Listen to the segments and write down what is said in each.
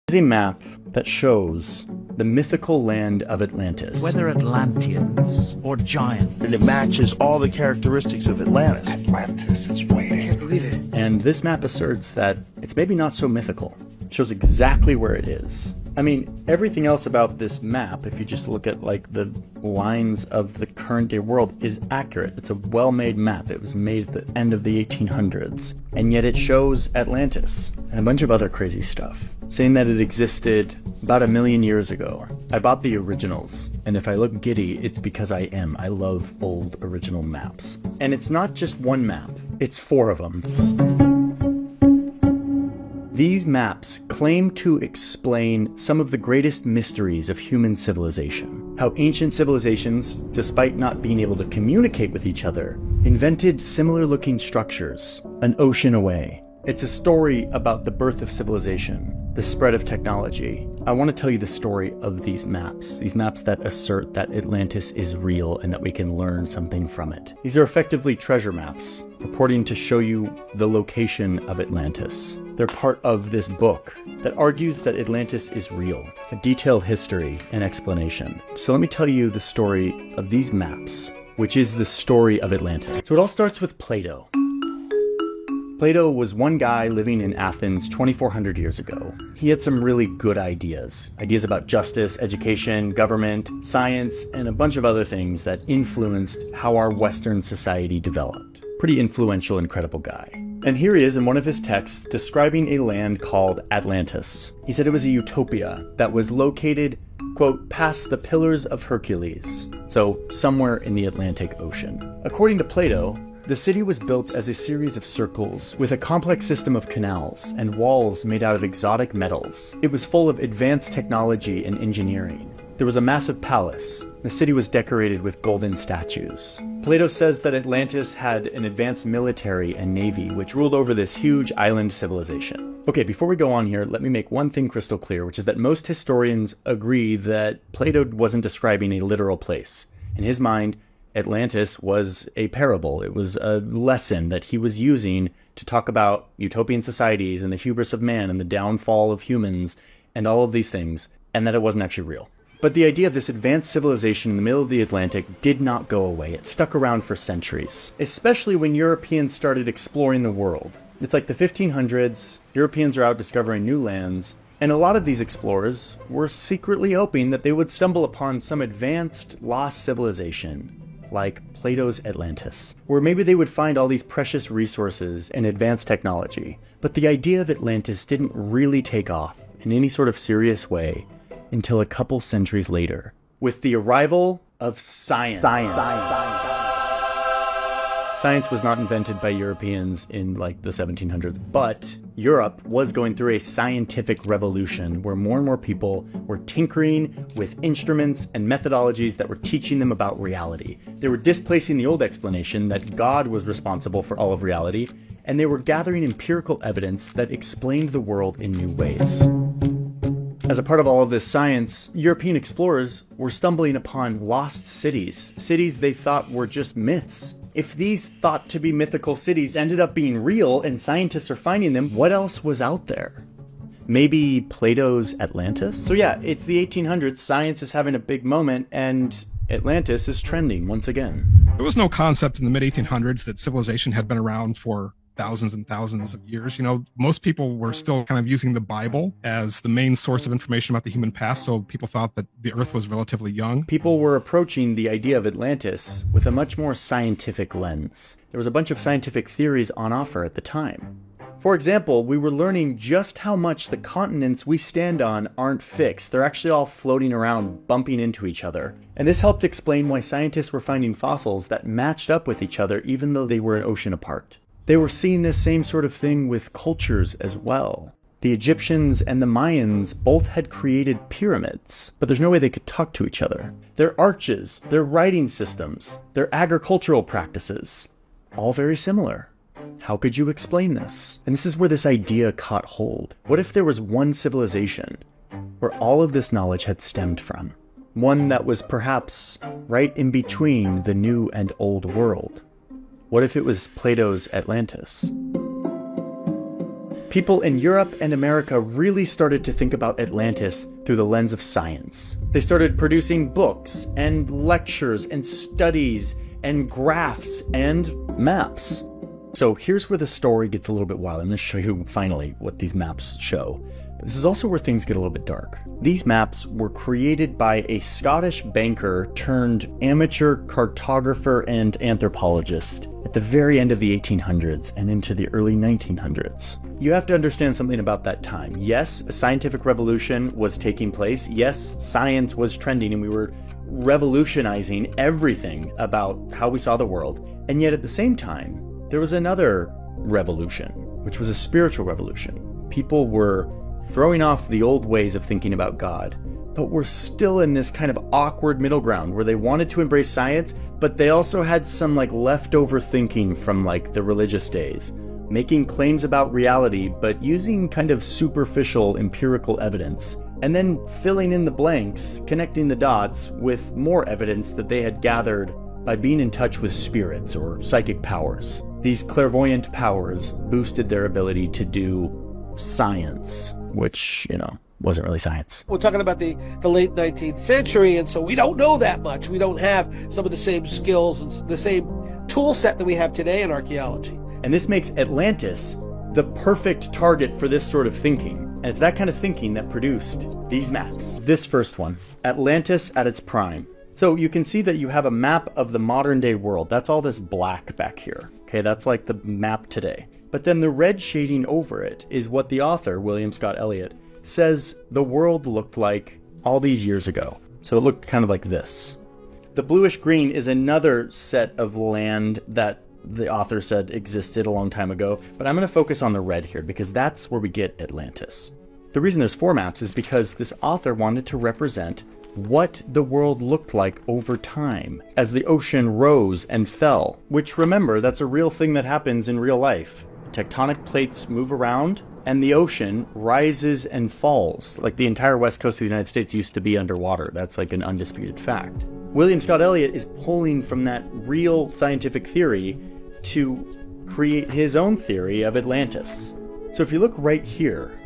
Is a map that shows the mythical land of Atlantis. Whether Atlanteans or giants. And it matches all the characteristics of Atlantis. Atlantis is waiting. I can't believe it. And this map asserts that it's maybe not so mythical. It shows exactly where it is. I mean, everything else about this map, if you just look at like the lines of the current day world, is accurate. It's a well-made map. It was made at the end of the 1800s. And yet it shows Atlantis and a bunch of other crazy stuff, saying that it existed about 1 million years ago. I bought the originals, and if I look giddy, it's because I am. I love old original maps. And it's not just one map, it's 4 of them. These maps claim to explain some of the greatest mysteries of human civilization. How ancient civilizations, despite not being able to communicate with each other, invented similar looking structures an ocean away. It's a story about the birth of civilization, the spread of technology. I want to tell you the story of these maps that assert that Atlantis is real and that we can learn something from it. These are effectively treasure maps, purporting to show you the location of Atlantis. They're part of this book that argues that Atlantis is real, a detailed history and explanation. So let me tell you the story of these maps, which is the story of Atlantis. So it all starts with Plato. Plato was one guy living in Athens 2,400 years ago. He had some really good ideas about justice, education, government, science, and a bunch of other things that influenced how our Western society developed. Pretty influential, incredible guy. And here he is in one of his texts describing a land called Atlantis. He said it was a utopia that was located, quote, past the Pillars of Hercules, so somewhere in the Atlantic Ocean. According to Plato, the city was built as a series of circles with a complex system of canals and walls made out of exotic metals. It was full of advanced technology and engineering. There was a massive palace. The city was decorated with golden statues. Plato says that Atlantis had an advanced military and navy which ruled over this huge island civilization. Okay, before we go on here, let me make one thing crystal clear, which is that most historians agree that Plato wasn't describing a literal place. In his mind, Atlantis was a parable. It was a lesson that he was using to talk about utopian societies and the hubris of man and the downfall of humans and all of these things, and that it wasn't actually real. But the idea of this advanced civilization in the middle of the Atlantic did not go away. It stuck around for centuries, especially when Europeans started exploring the world. It's like the 1500s, Europeans are out discovering new lands, and a lot of these explorers were secretly hoping that they would stumble upon some advanced lost civilization, like Plato's Atlantis, where maybe they would find all these precious resources and advanced technology. But the idea of Atlantis didn't really take off in any sort of serious way until a couple centuries later, with the arrival of science. Science was not invented by Europeans in like the 1700s, but Europe was going through a scientific revolution where more and more people were tinkering with instruments and methodologies that were teaching them about reality. They were displacing the old explanation that God was responsible for all of reality, and they were gathering empirical evidence that explained the world in new ways. As a part of all of this science, European explorers were stumbling upon lost cities they thought were just myths. If these thought to be mythical cities ended up being real and scientists are finding them, what else was out there? Maybe Plato's Atlantis? So yeah, it's the 1800s, science is having a big moment, and Atlantis is trending once again. There was no concept in the mid-1800s that civilization had been around for thousands and thousands of years. You know, most people were still kind of using the Bible as the main source of information about the human past, so people thought that the Earth was relatively young. People were approaching the idea of Atlantis with a much more scientific lens. There was a bunch of scientific theories on offer at the time. For example, we were learning just how much the continents we stand on aren't fixed. They're actually all floating around, bumping into each other. And this helped explain why scientists were finding fossils that matched up with each other even though they were an ocean apart. They were seeing this same sort of thing with cultures as well. The Egyptians and the Mayans both had created pyramids, but there's no way they could talk to each other. Their arches, their writing systems, their agricultural practices, all very similar. How could you explain this? And this is where this idea caught hold. What if there was one civilization where all of this knowledge had stemmed from? One that was perhaps right in between the new and old world. What if it was Plato's Atlantis? People in Europe and America really started to think about Atlantis through the lens of science. They started producing books and lectures and studies and graphs and maps. So here's where the story gets a little bit wild. I'm going to show you finally what these maps show. But this is also where things get a little bit dark. These maps were created by a Scottish banker turned amateur cartographer and anthropologist at the very end of the 1800s and into the early 1900s. You have to understand something about that time. Yes, a scientific revolution was taking place. Yes, science was trending and we were revolutionizing everything about how we saw the world. And yet at the same time, there was another revolution, which was a spiritual revolution. People were throwing off the old ways of thinking about God, but were still in this kind of awkward middle ground where they wanted to embrace science, but they also had some like leftover thinking from like the religious days, making claims about reality, but using kind of superficial empirical evidence, and then filling in the blanks, connecting the dots with more evidence that they had gathered by being in touch with spirits or psychic powers. These clairvoyant powers boosted their ability to do science, which, wasn't really science. We're talking about the late 19th century, and so we don't know that much. We don't have some of the same skills and the same tool set that we have today in archaeology. And this makes Atlantis the perfect target for this sort of thinking. And it's that kind of thinking that produced these maps. This first one, Atlantis at its prime. So you can see that you have a map of the modern day world. That's all this black back here. Okay, that's like the map today. But then the red shading over it is what the author, William Scott Elliott, says the world looked like all these years ago. So it looked kind of like this. The bluish green is another set of land that the author said existed a long time ago, but I'm going to focus on the red here because that's where we get Atlantis. The reason there's 4 maps is because this author wanted to represent what the world looked like over time as the ocean rose and fell, which, remember, that's a real thing that happens in real life. Tectonic plates move around and the ocean rises and falls. Like the entire west coast of the United States used to be underwater. That's like an undisputed fact. William Scott Elliott is pulling from that real scientific theory to create his own theory of Atlantis. So if you look right here,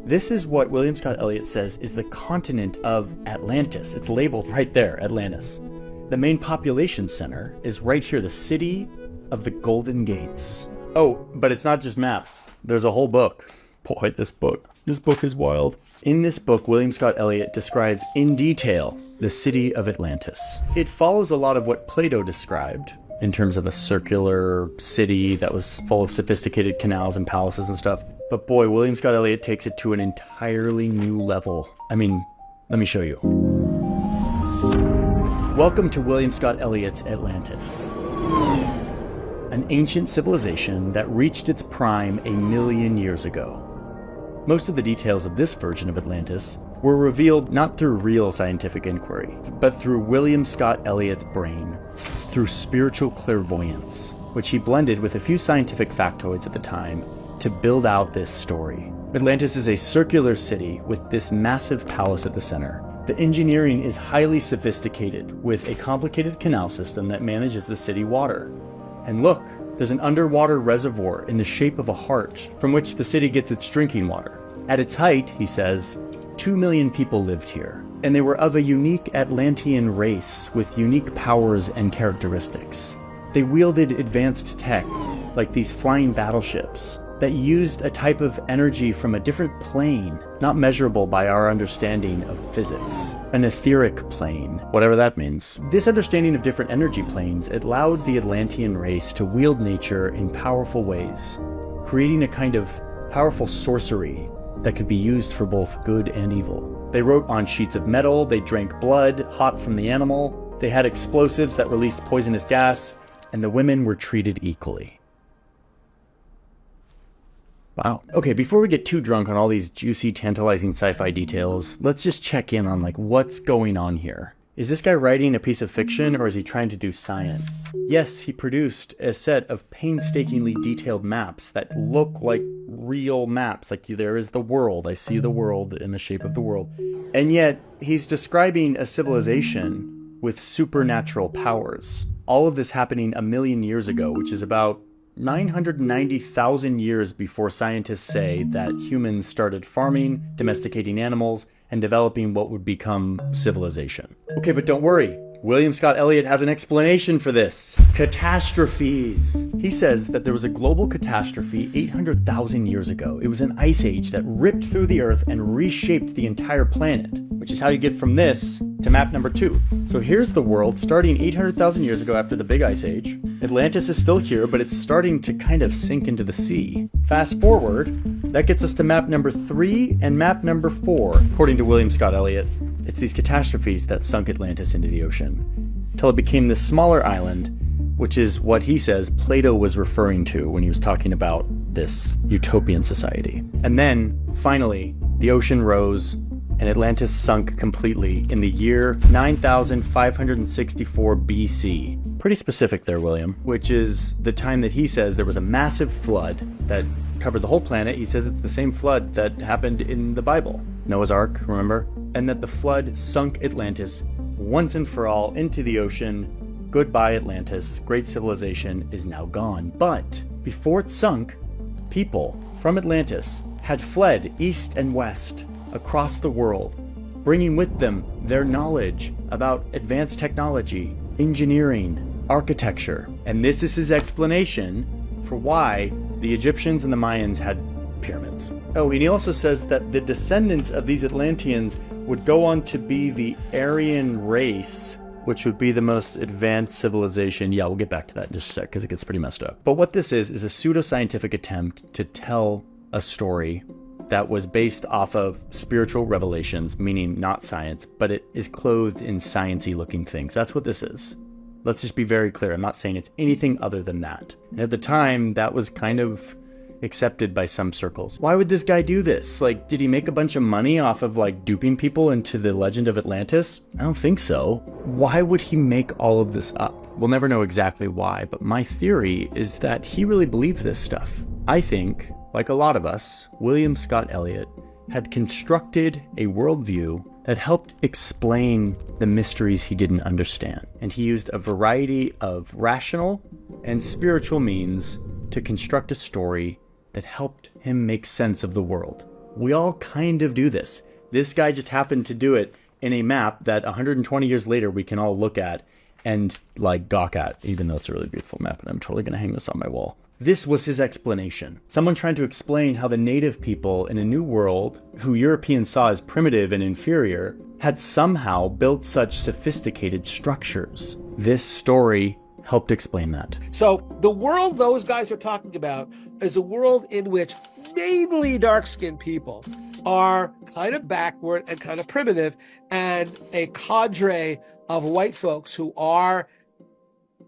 this is what William Scott Elliott says is the continent of Atlantis. It's labeled right there, Atlantis. The main population center is right here, the city of the Golden Gates. Oh, but it's not just maps. There's a whole book. Boy, this book is wild. In this book, William Scott Elliott describes in detail the city of Atlantis. It follows a lot of what Plato described in terms of a circular city that was full of sophisticated canals and palaces and stuff. But boy, William Scott Elliott takes it to an entirely new level. I mean, let me show you. Welcome to William Scott Elliott's Atlantis. An ancient civilization that reached its prime 1,000,000 years ago. Most of the details of this version of Atlantis were revealed not through real scientific inquiry, but through William Scott Elliott's brain, through spiritual clairvoyance, which he blended with a few scientific factoids at the time to build out this story. Atlantis is a circular city with this massive palace at the center. The engineering is highly sophisticated, with a complicated canal system that manages the city water. And look, there's an underwater reservoir in the shape of a heart from which the city gets its drinking water. At its height, he says, 2 million people lived here, and they were of a unique Atlantean race with unique powers and characteristics. They wielded advanced tech, like these flying battleships, that used a type of energy from a different plane, not measurable by our understanding of physics. An etheric plane, whatever that means. This understanding of different energy planes allowed the Atlantean race to wield nature in powerful ways, creating a kind of powerful sorcery that could be used for both good and evil. They wrote on sheets of metal, they drank blood hot from the animal, they had explosives that released poisonous gas, and the women were treated equally. Wow. Okay, before we get too drunk on all these juicy, tantalizing sci-fi details, let's just check in on what's going on here. Is this guy writing a piece of fiction or is he trying to do science? Yes, he produced a set of painstakingly detailed maps that look like real maps. Like there is the world. I see the world in the shape of the world. And yet he's describing a civilization with supernatural powers. All of this happening 1,000,000 years ago, which is about 990,000 years before scientists say that humans started farming, domesticating animals, and developing what would become civilization. Okay, but don't worry. William Scott Elliot has an explanation for this. Catastrophes. He says that there was a global catastrophe 800,000 years ago. It was an ice age that ripped through the Earth and reshaped the entire planet, which is how you get from this to map number 2. So here's the world starting 800,000 years ago after the big ice age. Atlantis is still here, but it's starting to kind of sink into the sea. Fast forward, that gets us to map number 3 and map number 4, according to William Scott Elliot. It's these catastrophes that sunk Atlantis into the ocean, till it became this smaller island, which is what he says Plato was referring to when he was talking about this utopian society. And then, finally, the ocean rose and Atlantis sunk completely in the year 9564 BC. Pretty specific there, William, which is the time that he says there was a massive flood that covered the whole planet. He says it's the same flood that happened in the Bible, Noah's Ark, remember? And that the flood sunk Atlantis once and for all into the ocean. Goodbye, Atlantis. Great civilization is now gone. But before it sunk, people from Atlantis had fled east and west across the world, bringing with them their knowledge about advanced technology, engineering, architecture. And this is his explanation for why the Egyptians and the Mayans had pyramids. Oh, and he also says that the descendants of these Atlanteans would go on to be the Aryan race, which would be the most advanced civilization. Yeah, we'll get back to that in just a sec, because it gets pretty messed up. But what this is a pseudoscientific attempt to tell a story that was based off of spiritual revelations, meaning not science, but it is clothed in sciencey looking things. That's what this is. Let's just be very clear. I'm not saying it's anything other than that. And at the time, that was kind of accepted by some circles. Why would this guy do this? Like, did he make a bunch of money off of like duping people into the legend of Atlantis? I don't think so. Why would he make all of this up? We'll never know exactly why, but my theory is that he really believed this stuff. I think, like a lot of us, William Scott Elliot had constructed a worldview that helped explain the mysteries he didn't understand. And he used a variety of rational and spiritual means to construct a story that helped him make sense of the world. We all kind of do this. This guy just happened to do it in a map that 120 years later we can all look at and like gawk at, even though it's a really beautiful map, and I'm totally gonna hang this on my wall. This was his explanation. Someone trying to explain how the native people in a new world, who Europeans saw as primitive and inferior, had somehow built such sophisticated structures. This story helped explain that. So the world those guys are talking about is a world in which mainly dark-skinned people are kind of backward and kind of primitive, and a cadre of white folks who are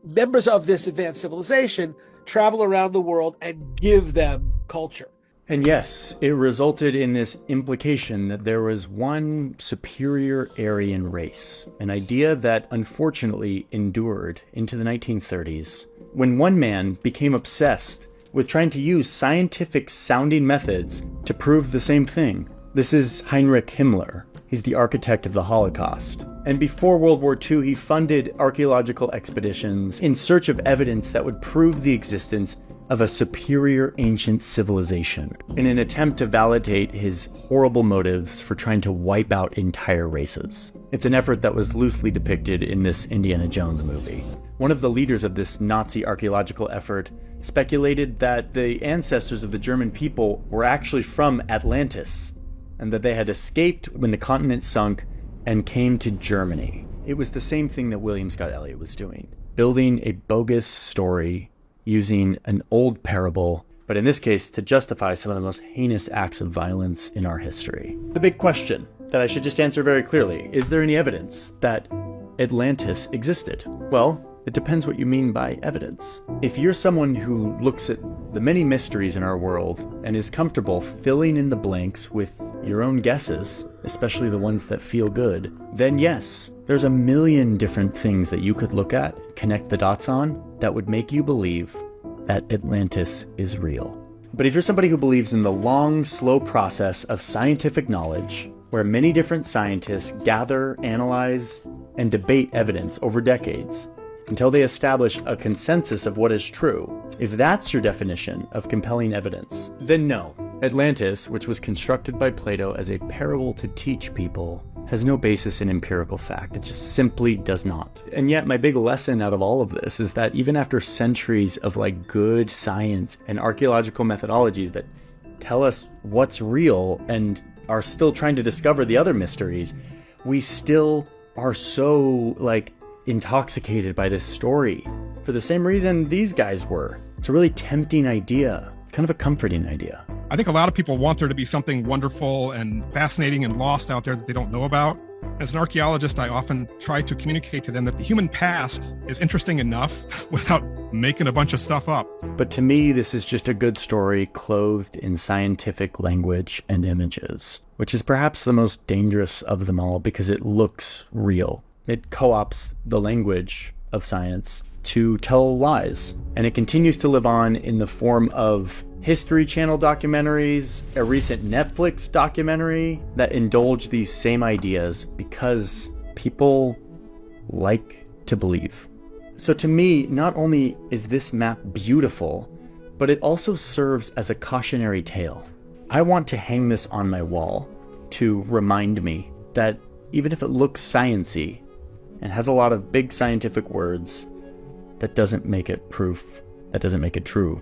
members of this advanced civilization travel around the world and give them culture. And yes, it resulted in this implication that there was one superior Aryan race, an idea that unfortunately endured into the 1930s, when one man became obsessed with trying to use scientific sounding methods to prove the same thing. This is Heinrich Himmler. He's the architect of the Holocaust. And before World War II, he funded archaeological expeditions in search of evidence that would prove the existence of a superior ancient civilization, in an attempt to validate his horrible motives for trying to wipe out entire races. It's an effort that was loosely depicted in this Indiana Jones movie. One of the leaders of this Nazi archaeological effort speculated that the ancestors of the German people were actually from Atlantis, and that they had escaped when the continent sunk and came to Germany. It was the same thing that William Scott Elliot was doing, building a bogus story using an old parable, but in this case to justify some of the most heinous acts of violence in our history. The big question that I should just answer very clearly, is there any evidence that Atlantis existed? Well, it depends what you mean by evidence. If you're someone who looks at the many mysteries in our world and is comfortable filling in the blanks with your own guesses, especially the ones that feel good, then yes, there's a million different things that you could look at, connect the dots on, that would make you believe that Atlantis is real. But if you're somebody who believes in the long, slow process of scientific knowledge, where many different scientists gather, analyze, and debate evidence over decades, until they establish a consensus of what is true. If that's your definition of compelling evidence, then no. Atlantis, which was constructed by Plato as a parable to teach people, has no basis in empirical fact. It just simply does not. And yet my big lesson out of all of this is that even after centuries of like good science and archaeological methodologies that tell us what's real and are still trying to discover the other mysteries, we still are so like intoxicated by this story for the same reason these guys were. It's a really tempting idea. It's kind of a comforting idea. I think a lot of people want there to be something wonderful and fascinating and lost out there that they don't know about. As an archaeologist, I often try to communicate to them that the human past is interesting enough without making a bunch of stuff up. But to me, this is just a good story clothed in scientific language and images, which is perhaps the most dangerous of them all because it looks real. It co-opts the language of science to tell lies, and it continues to live on in the form of History Channel documentaries, a recent Netflix documentary that indulge these same ideas because people like to believe. So to me, not only is this map beautiful, but it also serves as a cautionary tale. I want to hang this on my wall to remind me that even if it looks science-y and has a lot of big scientific words, that doesn't make it proof, that doesn't make it true.